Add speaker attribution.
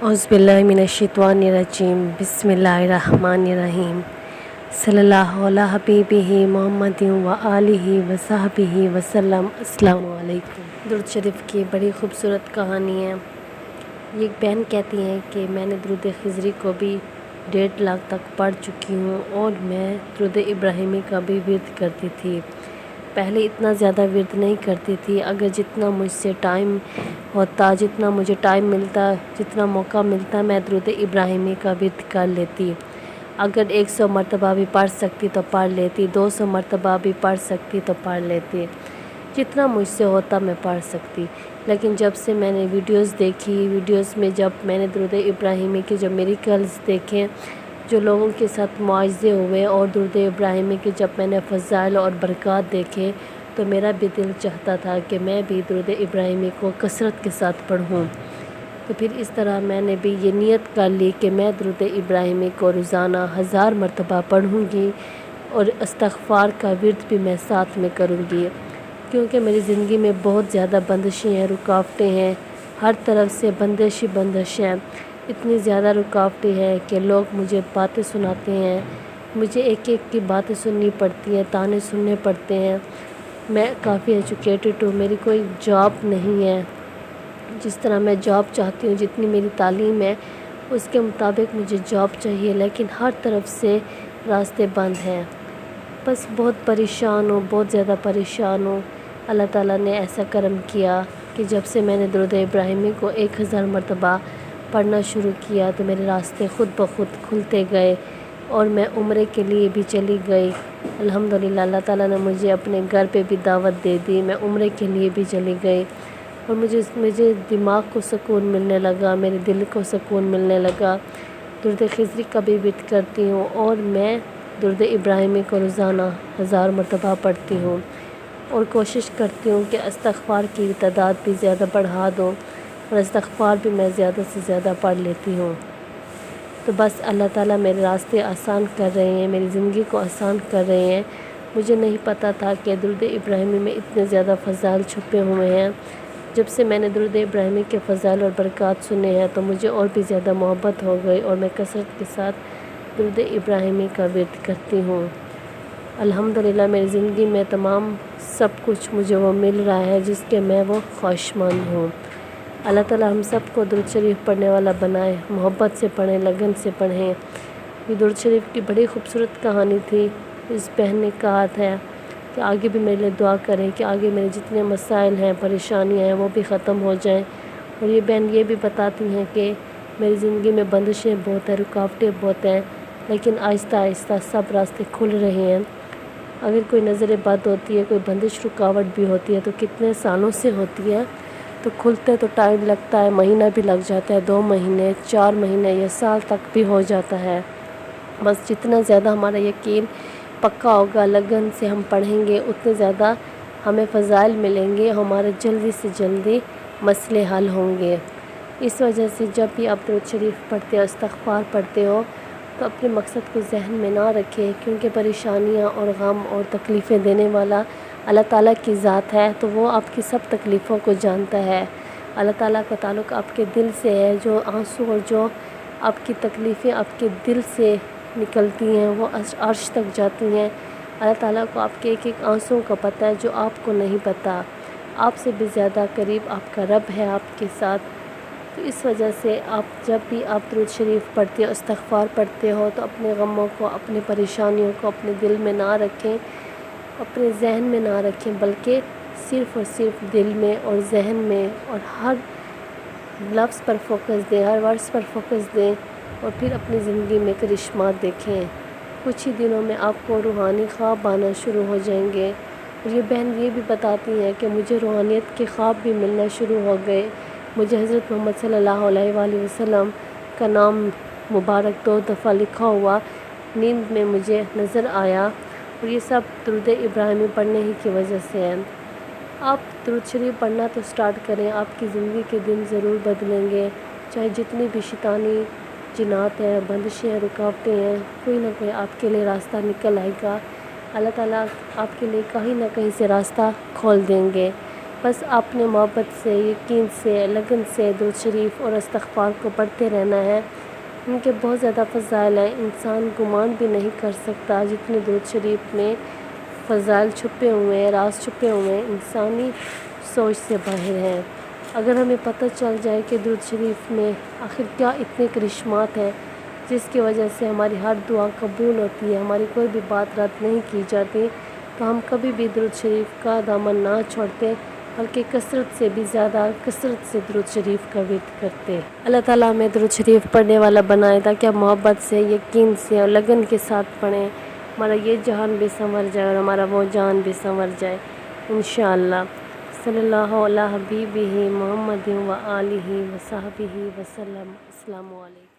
Speaker 1: औज़ुबिल्लाहि मिनश्शैतानिर्रजीम बिस्मिल्लाहिर्रहमानिर्रहीम सल्लल्लाहु अला हबीबिही मुहम्मदिन व आलिहि व सहबिही वसल्लम। अस्सलामु अलैकुम। दुरूद शरीफ की बड़ी खूबसूरत कहानी है। ये एक बहन कहती हैं कि मैंने दुरूद खिज़री को भी 1.5 लाख तक पढ़ चुकी हूँ और मैं दुरूद इब्राहिमी का भी विर्द करती थी। पहले इतना ज़्यादा विर्द नहीं करती थी। अगर जितना मुझसे टाइम होता, जितना मुझे टाइम मिलता, जितना मौका मिलता, मैं दुरूद इब्राहिमी का विर्द कर लेती। अगर 100 मरतबा भी पढ़ सकती तो पढ़ लेती, 200 मरतबा भी पढ़ सकती तो पढ़ लेती, जितना मुझसे होता मैं पढ़ सकती। लेकिन जब से मैंने वीडियोस देखी, वीडियोस में जब मैंने दुरूद इब्राहिमी के जो मिरेकल्स देखे, जो लोगों के साथ मुआज़े हुए, और दुरूद इब्राहिमी के जब मैंने फ़ज़ाइल और बरक़ात देखे, तो मेरा भी दिल चाहता था कि मैं भी दुरूद इब्राहिमी को कसरत के साथ पढ़ूँ। तो फिर इस तरह मैंने भी ये नियत कर ली कि मैं दुरूद इब्राहिमी को रोज़ाना 1000 मरतबा पढ़ूँगी और इस्तिग़फ़ार का विर्द भी मैं साथ में करूँगी। क्योंकि मेरी ज़िंदगी में बहुत ज़्यादा बंदिशें हैं, रुकावटें हैं, हर तरफ से बंदिश ही बंदिश हैं। इतनी ज़्यादा रुकावटें हैं कि लोग मुझे बातें सुनाते हैं, मुझे एक एक की बातें सुननी पड़ती हैं, ताने सुनने पड़ते हैं। मैं काफ़ी एजुकेटेड हूँ, मेरी कोई जॉब नहीं है जिस तरह मैं जॉब चाहती हूँ, जितनी मेरी तालीम है उसके मुताबिक मुझे जॉब चाहिए, लेकिन हर तरफ से रास्ते बंद हैं। बस बहुत परेशान हूँ, बहुत ज़्यादा परेशान हूँ। अल्लाह ताला ने ऐसा करम किया कि जब से मैंने दुरूद इब्राहिमी को 1000 मरतबा पढ़ना शुरू किया तो मेरे रास्ते ख़ुद ब खुद खुलते गए और मैं उम्रे के लिए भी चली गई। अल्हम्दुलिल्लाह, अल्लाह ताला ने मुझे अपने घर पे भी दावत दे दी, मैं उम्रे के लिए भी चली गई और मुझे दिमाग को सुकून मिलने लगा, मेरे दिल को सुकून मिलने लगा। दुरूद खिज़री का भी विर्द करती हूँ और मैं दुरूद इब्राहिमी को रोज़ाना 1000 मरतबा पढ़ती हूँ और कोशिश करती हूँ कि इस्तिग़फ़ार की तादाद भी ज़्यादा बढ़ा दूँ और इस्तिग़फ़ार भी मैं ज़्यादा से ज़्यादा पढ़ लेती हूँ। तो बस अल्लाह ताला मेरे रास्ते आसान कर रहे हैं, मेरी ज़िंदगी को आसान कर रहे हैं। मुझे नहीं पता था कि दुरूद इब्राहिमी में इतने ज़्यादा फ़ज़ाइल छुपे हुए हैं। जब से मैंने दुरूद इब्राहिमी के फ़ज़ाइल और बरक़ात सुने हैं तो मुझे और भी ज़्यादा मोहब्बत हो गई और मैं कसरत के साथ दुरूद इब्राहिमी का विर्द करती हूँ। अल्हम्दुलिल्लाह, मेरी ज़िंदगी में तमाम सब कुछ मुझे वो मिल रहा है जिसके मैं वो ख्वाहिशमंद हूँ। अल्लाह ताला हम सब को दुरूद शरीफ पढ़ने वाला बनाए, मोहब्बत से पढ़ें, लगन से पढ़ें। ये दुरूद शरीफ की बड़ी खूबसूरत कहानी थी। इस बहन ने कहा था कि आगे भी मेरे लिए दुआ करें कि आगे मेरे जितने मसाइल हैं, परेशानियां हैं, वो भी ख़त्म हो जाएं। और ये बहन ये भी बताती हैं कि मेरी ज़िंदगी में बंदिशें बहुत हैं, रुकावटें बहुत हैं, लेकिन आहिस्ता आहिस्ता सब रास्ते खुल रहे हैं। अगर कोई नज़र बद होती है, कोई बंदिश रुकावट भी होती है तो कितने सालों से होती है, तो खुलते तो टाइम लगता है, महीना भी लग जाता है, 2 महीने, 4 महीने या साल तक भी हो जाता है। बस जितना ज़्यादा हमारा यकीन पक्का होगा, लगन से हम पढ़ेंगे, उतने ज़्यादा हमें फ़ज़ाइल मिलेंगे, हमारे जल्दी से जल्दी मसले हल होंगे। इस वजह से जब भी आप दुरूद शरीफ पढ़ते हो, इस्तिग़फ़ार पढ़ते हो, तो अपने मकसद को जहन में ना रखें, क्योंकि परेशानियाँ और गम और तकलीफ़ें देने वाला अल्लाह ताला की ज़ात है, तो वो आपकी सब तकलीफ़ों को जानता है। अल्लाह ताला का ताल्लुक़ आपके दिल से है। जो आंसू और जो आपकी तकलीफ़ें आपके दिल से निकलती हैं वो अर्श तक जाती हैं। अल्लाह ताला को आपके एक एक आंसुओं का पता है जो आपको नहीं पता। आपसे भी ज़्यादा करीब आपका रब है आपके साथ। तो इस वजह से आप जब भी आप दुरूद शरीफ पढ़ते हो, इस्तिग़फ़ार पढ़ते हो, तो अपने गमों को, अपनी परेशानियों को अपने दिल में ना रखें, अपने जहन में ना रखें, बल्कि सिर्फ़ और सिर्फ दिल में और जहन में, और हर लफ्ज़ पर फोकस दें, हर वर्ड्स पर फोकस दें और फिर अपनी ज़िंदगी में करिश्मात देखें। कुछ ही दिनों में आपको रूहानी ख्वाब आना शुरू हो जाएंगे। और ये बहन ये भी बताती हैं कि मुझे रूहानियत के ख्वाब भी मिलना शुरू हो गए। मुझे हज़रत मोहम्मद सल्लल्लाहु अलैहि वसल्लम का नाम मुबारक 2 दफ़ा लिखा हुआ नींद में मुझे नज़र आया, और ये सब दुरूद इब्राहिमी पढ़ने ही की वजह से है। आप दुरूद शरीफ पढ़ना तो स्टार्ट करें, आपकी ज़िंदगी के दिन ज़रूर बदलेंगे। चाहे जितनी भी शैतानी जिनात हैं, बंदिशें हैं, रुकावटें हैं, कोई ना कोई आपके लिए रास्ता निकल आएगा। अल्लाह ताला आपके लिए कहीं ना कहीं से रास्ता खोल देंगे। بس آپ نے محبت سے، یقین سے، لگن سے درود شریف اور استغفار کو پڑھتے رہنا ہے۔ ان کے بہت زیادہ فضائل ہیں، انسان گمان بھی نہیں کر سکتا جتنے درود شریف میں فضائل چھپے ہوئے ہیں، راز چھپے ہوئے ہیں، انسانی سوچ سے باہر ہیں۔ اگر ہمیں پتہ چل جائے کہ درود شریف میں آخر کیا اتنے کرشمات ہیں جس کی وجہ سے ہماری ہر دعا قبول ہوتی ہے، ہماری کوئی بھی بات رد نہیں کی جاتی، تو ہم کبھی بھی درود شریف کا دامن نہ چھوڑتے، بلکہ کثرت سے بھی زیادہ کثرت سے درود شریف کا ورد کرتے۔ اللہ تعالیٰ ہمیں درود شریف پڑھنے والا بنائے تاکہ ہم محبت سے، یقین سے اور لگن کے ساتھ پڑھیں، ہمارا یہ جہان بھی سنور جائے اور ہمارا وہ جہان بھی سنور جائے انشاءاللہ۔ صلی اللہ علیہ حبیبہ محمد و آلہ و صحبہ وسلم۔ السلام علیکم۔